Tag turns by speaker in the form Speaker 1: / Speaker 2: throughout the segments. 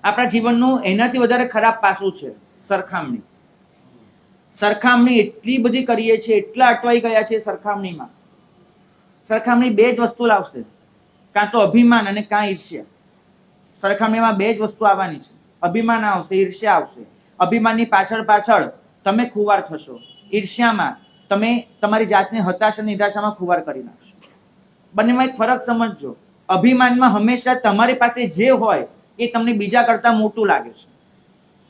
Speaker 1: આપણા જીવનનું એનાથી વધારે ખરાબ પાસું છે સરખામણી. સરખામણી એટલી બધી કરીએ છીએ, એટલા અટવાઈ ગયા છે સરખામણીમાં. સરખામણી બે જ વસ્તુ લાવશે, કાં તો અભિમાન અને કાં ઈર્ષ્યા. સરખામણીમાં બે જ વસ્તુ આવવાની છે. અભિમાન આવશે, ઈર્ષ્યા આવશે. અભિમાનની પાછળ પાછળ તમે ખુવાર થશો, ઈર્ષ્યામાં તમે તમારી જાતને હતાશ અને નિરાશામાં ખુવાર કરી નાખશો. બંનેમાં એક ફરક સમજજો. અભિમાનમાં હંમેશા તમારી પાસે જે હોય એ તમને બીજા કરતા મોટું લાગે છે.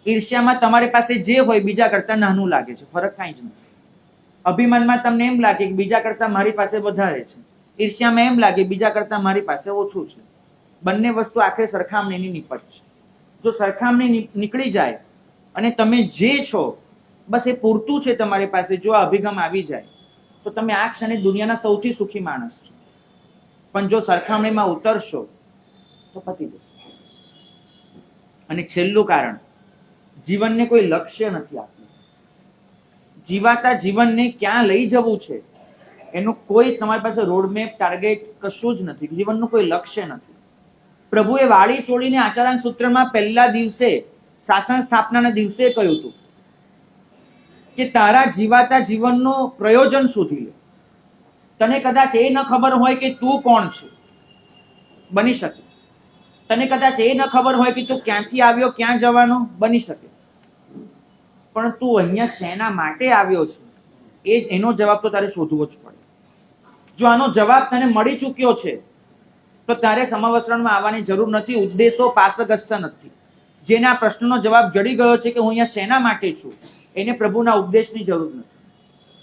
Speaker 1: ઈર્ષ્યામાં તમારી પાસે જે હોય બીજા કરતા નાનું લાગે છે. ફરક કાંઈ જ નથી. અભિમાનમાં તમને એમ લાગે કે બીજા કરતા મારી પાસે વધારે છે, ઈર્ષ્યામાં એમ લાગે બીજા કરતા મારી પાસે ઓછું છે. બંને વસ્તુ આખરે સરખામણીની નિપજ છે. જો સરખામણી નીકળી જાય અને તમે જે છો બસ એ પૂરતું છે તમારી પાસે, જો આ અભિગમ આવી જાય તો તમે આ ક્ષણે દુનિયાના સૌથી સુખી માણસ છો. પણ જો સરખામણીમાં ઉતરશો તો પતી જશે. અને છેલ્લું કારણ, જીવનને કોઈ લક્ષ્ય નથી આપ્યું. જીવાતા જીવનને ક્યાં લઈ જવું છે એનું કોઈ તમારી પાસે રોડમેપ, ટાર્ગેટ કશું જ નથી. જીવનનું કોઈ લક્ષ્ય નથી. પ્રભુએ વાળી ચોળીને આચાર્ય સૂત્રમાં પહેલા દિવસે, શાસન સ્થાપનાના દિવસે કહ્યું હતું કે તારા જીવાતા જીવનનું પ્રયોજન શોધી લે. તને કદાચ એ ન ખબર હોય કે તું કોણ છે, બની શકે. તને કદાચ એ ન ખબર હોય કે તું ક્યાંથી આવ્યો, ક્યાં જવાનો, બની શકે. પણ તું અહીંયા શેના માટે આવ્યો છે એનો જવાબ તો તારે શોધવો જ પડે. જો આનો જવાબ તને મળી ચૂક્યો છે તો તારે સમવસ્ત્રણમાં આવવાની જરૂર નથી. ઉદ્દેશો પાસગ્રસ્ત નથી. જેને આ પ્રશ્નનો જવાબ જડી ગયો છે કે હું અહીંયા શેના માટે છું, એને પ્રભુના ઉપદેશની જરૂર નથી.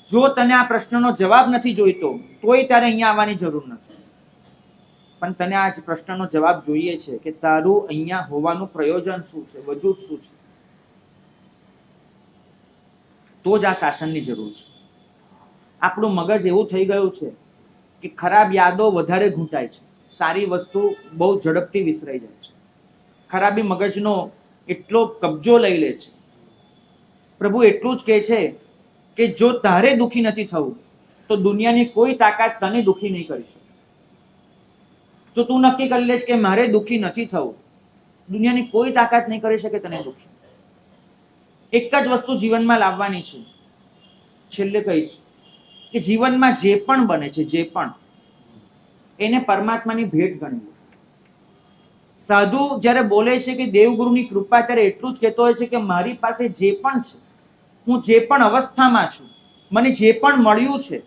Speaker 1: જો તને આ પ્રશ્નનો જવાબ નથી જોઈતો તોય તારે અહીંયા આવવાની જરૂર નથી. પણ તને આ પ્રશ્નનો જવાબ જોઈએ છે કે તારું અહીંયા હોવાનું પ્રયોજન શું છે, વજૂદ શું છે, તો જ આ શાસનની જરૂર છે. આપણું મગજ એવું થઈ ગયું છે કે ખરાબ યાદો વધારે ઘૂંટાય છે, સારી વસ્તુ બહુ ઝડપથી વિસરાઈ જાય છે. ખરાબી મગજનો એટલો કબજો લઈ લે છે. પ્રભુ એટલું જ કહે છે કે જો તારે દુઃખી નથી થવું તો દુનિયાની કોઈ તાકાત તને દુઃખી નહીં કરી શકે. જો તું નક્કી કરી લેશ કે મારે દુઃખી નથી થવું, દુનિયાની કોઈ તાકાત નહીં કરી શકે તને દુઃખી. એક જ વસ્તુ જીવનમાં લાવવાની છે. છેલ્લે કહીશ કે જીવનમાં જે પણ બને છે, જે પણ, એને પરમાત્માની ભેટ ગણી. સાધુ જ્યારે બોલે છે કે દેવગુરુની કૃપા, ત્યારે એટલું જ કહેતો હોય છે કે મારી પાસે જે પણ છે, હું જે પણ અવસ્થામાં છું, મને જે પણ મળ્યું છે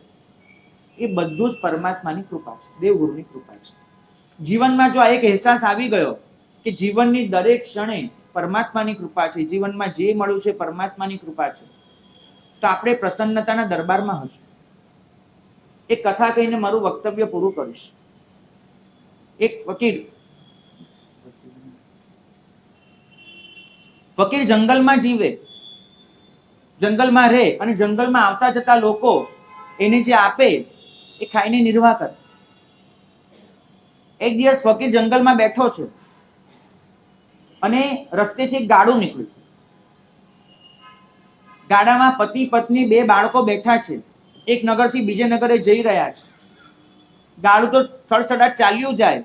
Speaker 1: એ બધું જ પરમાત્માની કૃપા છે, દેવગુરુની કૃપા છે. જીવનમાં જો આ એક અહેસાસ આવી ગયો કે જીવનની દરેક ક્ષણે પરમાત્માની કૃપા છે, જીવનમાં જે મળ્યું છે પરમાત્માની કૃપા છે, તો આપણે પ્રસન્નતાના દરબારમાં હશું. એક કથા કહીને મારું વક્તવ્ય પૂરું કરીશ. એક ફકીર જંગલમાં જીવે, જંગલમાં રહે અને જંગલમાં આવતા જતા લોકો એને જે આપે એ ખાઈને નિર્વાહ કરે. એક દિવસ ફકીર જંગલમાં બેઠો છે અને રસ્તેથી એક ગાડું નીકળ્યું. ગાડામાં પતિ પત્ની બે બાળકો બેઠા છે. એક નગરથી બીજે નગરે જઈ રહ્યા છે. ગાડું તો સડસડાટ ચાલ્યું જાય,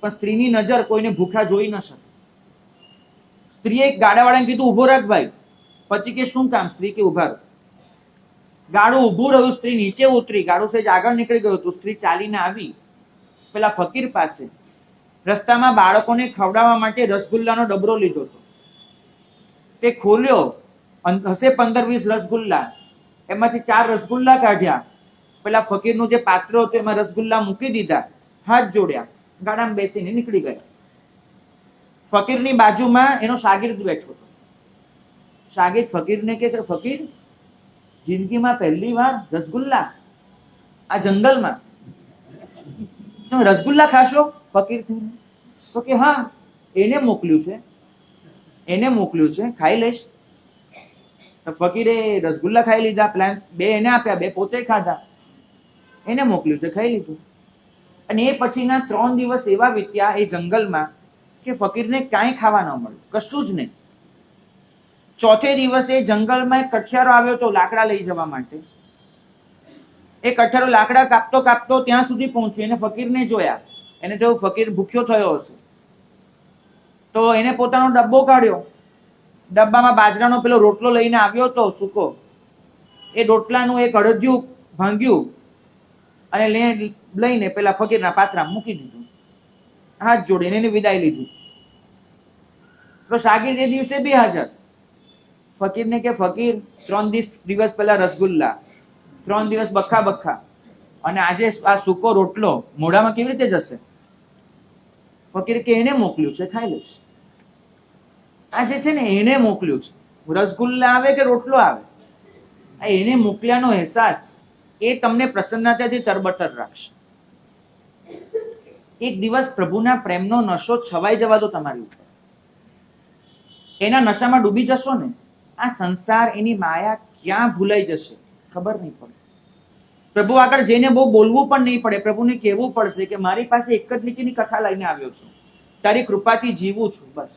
Speaker 1: પણ સ્ત્રીની નજર કોઈને ભૂખા જોઈ ન શકે. સ્ત્રીએ ગાડાવાળાને કીધું ઉભો રાખ ભાઈ. પતિ કે શું કામ? સ્ત્રી કે ઉભા રહો. ગાડું ઉભું રહ્યું, સ્ત્રી નીચે ઉતરી, ગાડું સહેજ આગળ નીકળી ગયું હતું. સ્ત્રી ચાલીને આવી પેલા ફકીર પાસે. રસ્તામાં બાળકોને ખવડાવવા માટે રસગુલ્લાનો ડબરો લીધો હતો. તે ખોલ્યો, હશે 15-20 રસગુલ્લા, એમાંથી 4 રસગુલ્લા કાઢ્યા. પેલા ફકીરનું જે પાત્ર હતું એમાં રસગુલ્લા મૂકી દીધા, હાથ જોડ્યા, ગાડામાં બેસીને નીકળી ગયા. ફકીરની બાજુમાં એનો શાગીર્દ બેઠો હતો. શાગીર્દ ફકીરને કે ફકીર, જિંદગીમાં પહેલી વાર રસગુલ્લા આ જંગલમાં, તમે રસગુલ્લા ખાશો? ફકીર તો કે હા, એને મોકલ્યું છે, એને મોકલ્યું છે, ખાઈ લઈશ. તો ફકીરે રસગુલ્લા ખાઈ લીધા. પ્લાન 2 એને આપ્યા, 2 પોતે ખાધા. એને મોકલ્યું છે, ખાઈ લીધું. અને એ પછીના 3 દિવસ એવા વીત્યા એ જંગલમાં કે ફકીરને કાંઈ ખાવા ન મળ્યું, કશું જ નહીં. ચોથે દિવસે જંગલમાં એક કઠિયારો આવ્યો તો લાકડા લઈ જવા માટે. એ કઠિયારો લાકડા કાપતો કાપતો ત્યાં સુધી પહોંચ્યો. એને ફકીરને જોયા. એને તો ફકીર ભૂખ્યો થયો હશે. તો એને પોતાનો ડબ્બો કાઢ્યો, ડબ્બામાં બાજરાનો પેલો રોટલો લઈને આવ્યો તો સૂકો, એ રોટલાનું એક અડધિયું ભાંગ્યું અને લઈને પેલા ફકીરના પાત્રામાં મૂકી દીધું, હાથ જોડીને એની વિદાય લીધી. તો શાગીર એ દિવસે બે હાજર. ફકીરને કે ફકીર 3 દિવસ પહેલા રસગુલ્લા, 3 દિવસ બખા બખા, અને આજે આ સૂકો રોટલો મોઢામાં કેવી રીતે જશે? ફકીર કે એને મોકલ્યું છે, ખાઈ લઈશ. આ જે છે ને એને મોકલ્યું છે, રસગુલ્લા આવે કે રોટલો આવે, આ એને મોકલ્યાનો અહેસાસ એ તમને પ્રસન્નતાથી તરબતર રાખશે. એક દિવસ પ્રભુના પ્રેમનો નશો છવાઈ જવા દો તમારી ઉપર, એના નશામાં ડૂબી જશો ને, આ સંસાર એની માયા ક્યાં ભૂલાઈ જશે ખબર નહીં પડે. પ્રભુ આગળ જઈને બહુ બોલવું પણ નહીં પડે, પ્રભુને કહેવું પડશે કે મારી પાસે એક જ લીટીની કથા લઈને આવ્યો છું, તારી કૃપાથી જીવું છું, બસ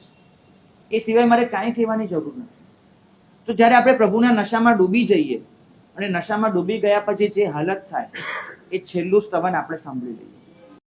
Speaker 1: એ સિવાય મારે કાંઈ કહેવાની જરૂર નથી. તો જ્યારે આપણે પ્રભુના નશામાં ડૂબી જઈએ અને નશામાં ડૂબી ગયા પછી જે હાલત થાય એ છેલ્લું સ્તવન આપણે સાંભળી લઈએ.